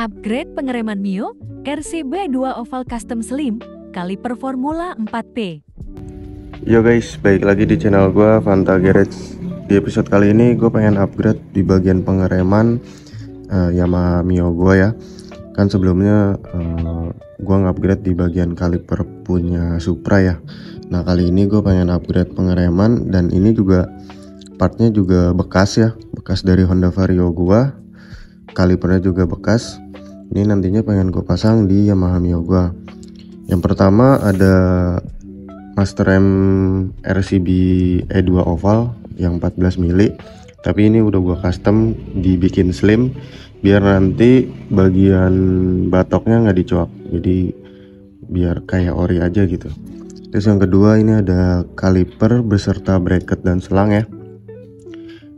Upgrade pengereman Mio, RC-B2 Oval Custom Slim, kaliper Formula 4P. Yo guys, balik lagi di channel gue, Fanta Garage. Di episode kali ini gue pengen upgrade di bagian pengereman Yamaha Mio gue ya. Kan sebelumnya gue nge-upgrade di bagian kaliper punya Supra ya. Nah kali ini gue pengen upgrade pengereman, dan ini juga partnya juga bekas ya, bekas dari Honda Vario gue. Kalipernya juga bekas. Ini nantinya pengen gue pasang di Yamaha Mio gue. Yang pertama ada Master M RCB E2 Oval yang 14 mili, tapi ini udah gua custom dibikin slim biar nanti bagian batoknya nggak dicoak, jadi biar kayak ori aja gitu. Terus yang kedua ini ada kaliper beserta bracket dan selang ya.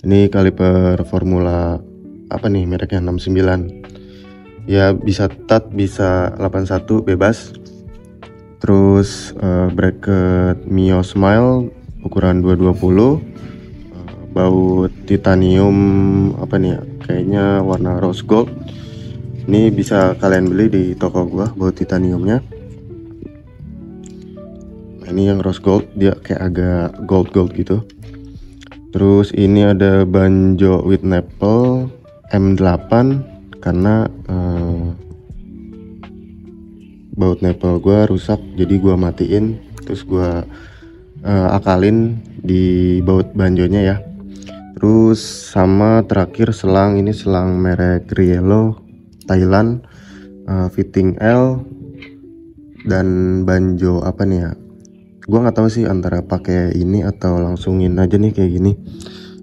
Ini kaliper Formula apa nih, mereknya 69 ya, bisa tat bisa 81 bebas. Terus bracket Mio Smile ukuran 220, baut titanium apa nih ya, kayaknya warna rose gold. Ini bisa kalian beli di toko gua baut titaniumnya. Nah, ini yang rose gold, dia kayak agak gold gitu. Terus ini ada banjo with nipple M8, karena baut nipple gua rusak, jadi gua matiin, terus gua akalin di baut banjonya ya. Terus sama terakhir selang, ini selang merek Riello Thailand, fitting L, dan banjo apa nih ya, gua nggak tahu sih antara pakai ini atau langsungin aja nih kayak gini,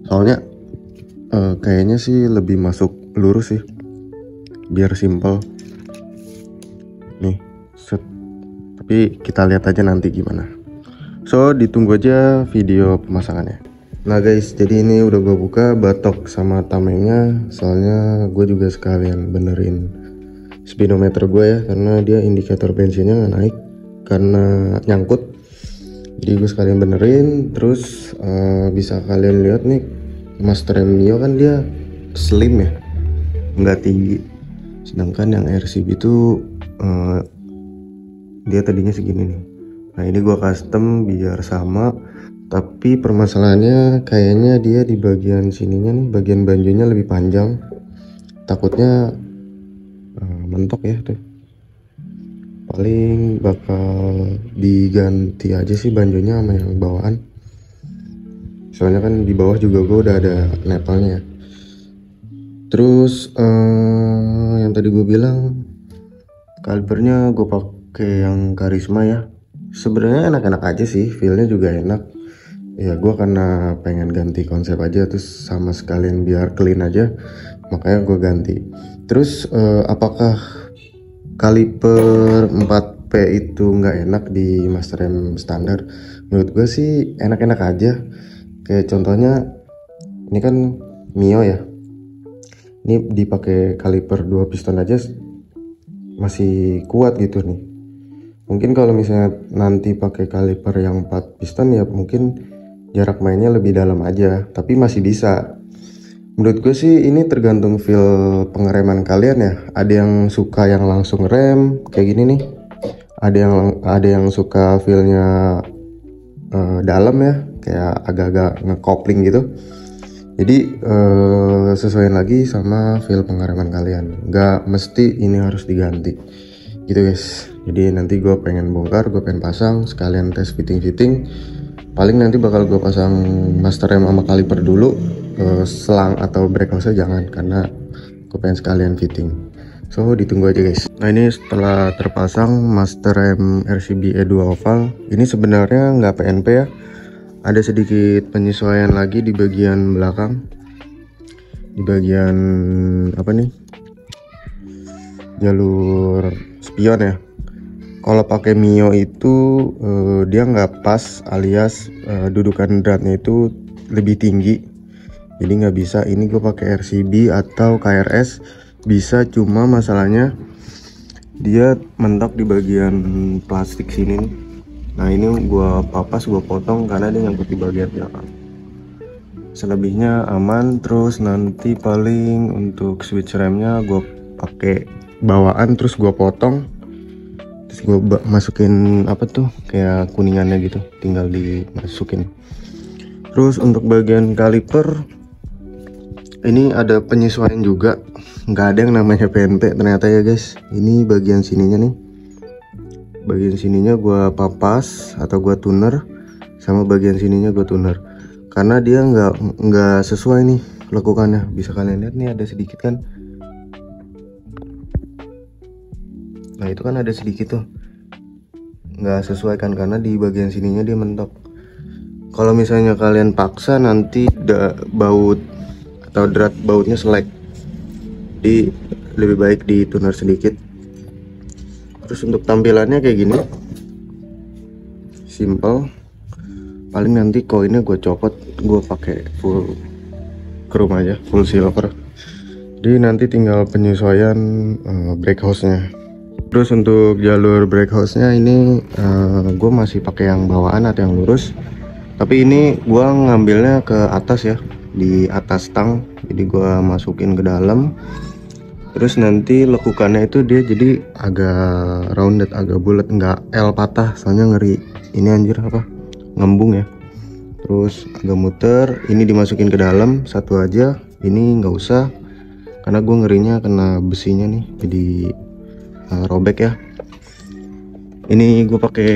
soalnya kayaknya sih lebih masuk lurus sih biar simple nih set. Tapi kita lihat aja nanti gimana, so ditunggu aja video pemasangannya. Nah guys, jadi ini udah gue buka batok sama tamengnya, soalnya gue juga sekalian benerin speedometer gue ya, karena dia indikator bensinnya nggak naik karena nyangkut. Jadi gue sekalian benerin. Terus bisa kalian lihat nih, Master M Mio kan dia slim ya, nggak tinggi, sedangkan yang RCB itu dia tadinya segini nih. Nah ini gua custom biar sama, tapi permasalahannya kayaknya dia di bagian sininya nih, bagian banjonya lebih panjang. Takutnya mentok ya tuh. Paling bakal diganti aja sih banjonya sama yang bawaan, soalnya kan di bawah juga gua udah ada nepalnya. Terus yang tadi gue bilang, kalipernya gue pakai yang Karisma ya. Sebenarnya enak-enak aja sih, feelnya juga enak. Ya gue karena pengen ganti konsep aja, terus sama sekalian biar clean aja, makanya gue ganti. Terus apakah kaliper 4P itu nggak enak di Master M standar? Menurut gue sih enak-enak aja. Kayak contohnya ini kan Mio ya, ini dipakai kaliper 2 piston aja masih kuat gitu nih. Mungkin kalau misalnya nanti pakai kaliper yang 4 piston ya mungkin jarak mainnya lebih dalam aja, tapi masih bisa. Menurut gue sih ini tergantung feel pengereman kalian ya. Ada yang suka yang langsung rem kayak gini nih, ada yang suka feelnya dalam ya, kayak agak-agak ngekopling gitu. Jadi sesuaiin lagi sama feel pengereman kalian, nggak mesti ini harus diganti gitu guys. Jadi nanti gue pengen bongkar, gue pengen pasang sekalian tes fitting. Paling nanti bakal gue pasang Master M sama kaliper dulu, selang atau brake hose jangan, karena gue pengen sekalian fitting. So ditunggu aja guys. Nah ini setelah terpasang Master M RCB E2 Oval, ini sebenarnya nggak PNP ya. Ada sedikit penyesuaian lagi di bagian belakang, di bagian apa nih, jalur spion ya. Kalau pakai Mio itu dia nggak pas, alias dudukan dratnya itu lebih tinggi, jadi nggak bisa. Ini gue pakai RCB atau KRS bisa, cuma masalahnya dia mentok di bagian plastik sini nih. Nah ini gua papas, gua potong karena dia nyangkut di bagian belakang. Selebihnya aman. Terus nanti paling untuk switch remnya gua pakai bawaan terus gue potong, terus gue masukin apa tuh kayak kuningannya gitu, tinggal dimasukin. Terus untuk bagian kaliper ini ada penyesuaian juga, nggak ada yang namanya PNP ternyata ya guys. Ini bagian sininya nih, bagian sininya gue papas atau gue tuner, sama bagian sininya gue tuner, karena dia nggak sesuai nih lekukannya. Bisa kalian lihat nih ada sedikit kan, nah itu kan ada sedikit tuh nggak sesuai kan, karena di bagian sininya dia mentok. Kalau misalnya kalian paksa nanti baut atau drat bautnya selek, jadi lebih baik di tuner sedikit. Terus untuk tampilannya kayak gini, simple. Paling nanti koinnya gue copot, gue pakai full chrome aja, full silver. Jadi nanti tinggal penyesuaian brake hose-nya. Terus untuk jalur brake hose-nya ini gue masih pakai yang bawaan atau yang lurus, tapi ini gue ngambilnya ke atas ya, di atas tang. Jadi gue masukin ke dalam, terus nanti lekukannya itu dia jadi agak rounded, agak bulat, nggak L patah, soalnya ngeri ini anjir apa ngembung ya. Terus agak muter, ini dimasukin ke dalam satu aja, ini nggak usah karena gue ngerinya kena besinya nih, jadi robek ya. Ini gue pakai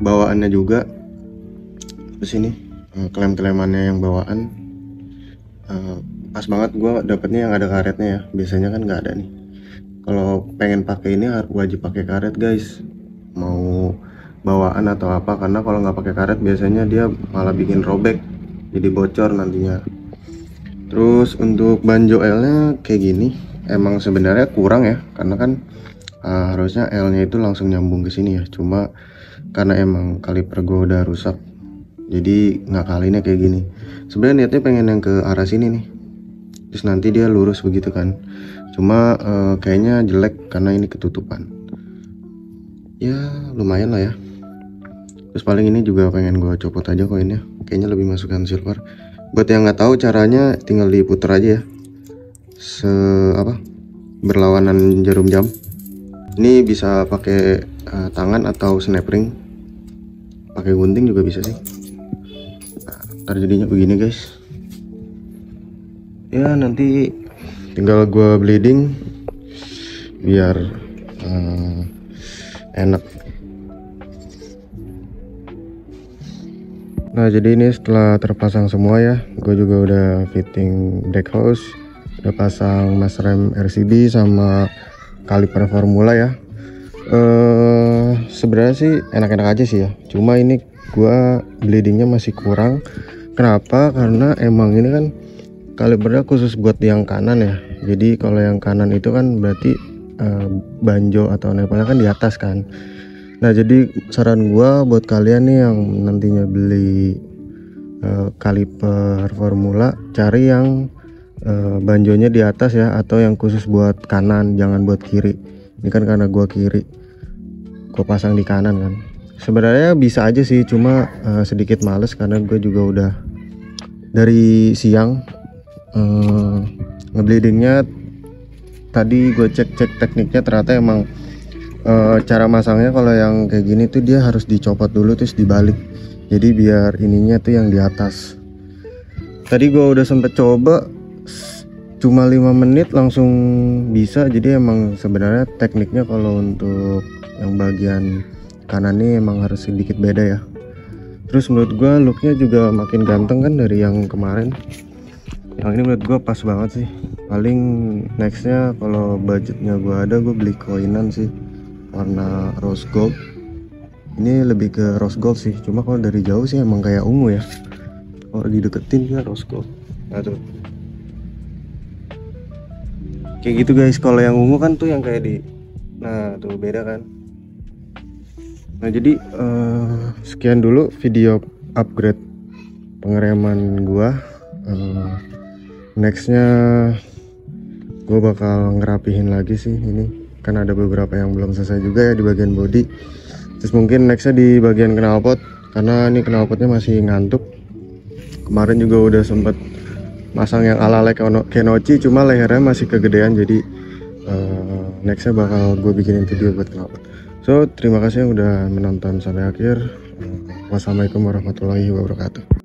bawaannya juga. Terus ini klem-klemannya yang bawaan, pas banget gue dapetnya yang ada karetnya ya, biasanya kan nggak ada nih. Kalau pengen pakai ini wajib pakai karet guys, mau bawaan atau apa, karena kalau nggak pakai karet biasanya dia malah bikin robek, jadi bocor nantinya. Terus untuk banjo L-nya kayak gini, emang sebenarnya kurang ya, karena kan harusnya L-nya itu langsung nyambung ke sini ya, cuma karena emang kaliper gue udah rusak, jadi ngakalinnya kayak gini. Sebenarnya niatnya pengen yang ke arah sini nih, terus nanti dia lurus begitu kan, cuma kayaknya jelek karena ini ketutupan. Ya lumayan lah ya. Terus paling ini juga pengen gue copot aja koinnya, kayaknya lebih masukkan silver. Buat yang nggak tahu caranya, tinggal diputer aja ya, berlawanan jarum jam. Ini bisa pakai tangan atau snap ring, pakai gunting juga bisa sih. Nah, ntar jadinya begini guys. Ya nanti tinggal gue bleeding biar enak. Nah jadi ini setelah terpasang semua ya, gue juga udah fitting brake hose, udah pasang mas rem RCB sama kaliper formula ya. Sebenarnya sih enak-enak aja sih ya, cuma ini gue bleedingnya masih kurang. Kenapa? Karena emang ini kan kalipernya khusus buat yang kanan ya, jadi kalau yang kanan itu kan berarti banjo atau nepalnya kan di atas kan. Nah jadi saran gua buat kalian nih yang nantinya beli kaliper formula, cari yang banjonya di atas ya, atau yang khusus buat kanan, jangan buat kiri. Ini kan karena gua kiri, gua pasang di kanan kan. Sebenarnya bisa aja sih, cuma sedikit males karena gue juga udah dari siang ngebleedingnya. Tadi gue cek tekniknya, ternyata emang cara masangnya kalau yang kayak gini tuh dia harus dicopot dulu terus dibalik, jadi biar ininya tuh yang di atas. Tadi gue udah sempet coba, cuma 5 menit langsung bisa. Jadi emang sebenarnya tekniknya kalau untuk yang bagian kanan ini emang harus sedikit beda ya. Terus menurut gue looknya juga makin ganteng kan dari yang kemarin. Yang ini menurut gue pas banget sih. Paling nextnya kalau budgetnya gue ada, gue beli koinan sih warna rose gold. Ini lebih ke rose gold sih, cuma kalau dari jauh sih emang kayak ungu ya, kalau dideketin dia rose gold. Nah tuh kayak gitu guys. Kalau yang ungu kan tuh yang kayak nah tuh beda kan. Nah jadi sekian dulu video upgrade pengereman gua. Nextnya gue bakal ngerapihin lagi sih, ini kan ada beberapa yang belum selesai juga ya di bagian body. Terus mungkin nextnya di bagian knalpot, karena ini knalpotnya masih ngantuk. Kemarin juga udah sempet masang yang ala-ala Kenochi, cuma lehernya masih kegedean, jadi nextnya bakal gue bikinin video buat knalpot. So terima kasih yang udah menonton sampai akhir. Wassalamualaikum warahmatullahi wabarakatuh.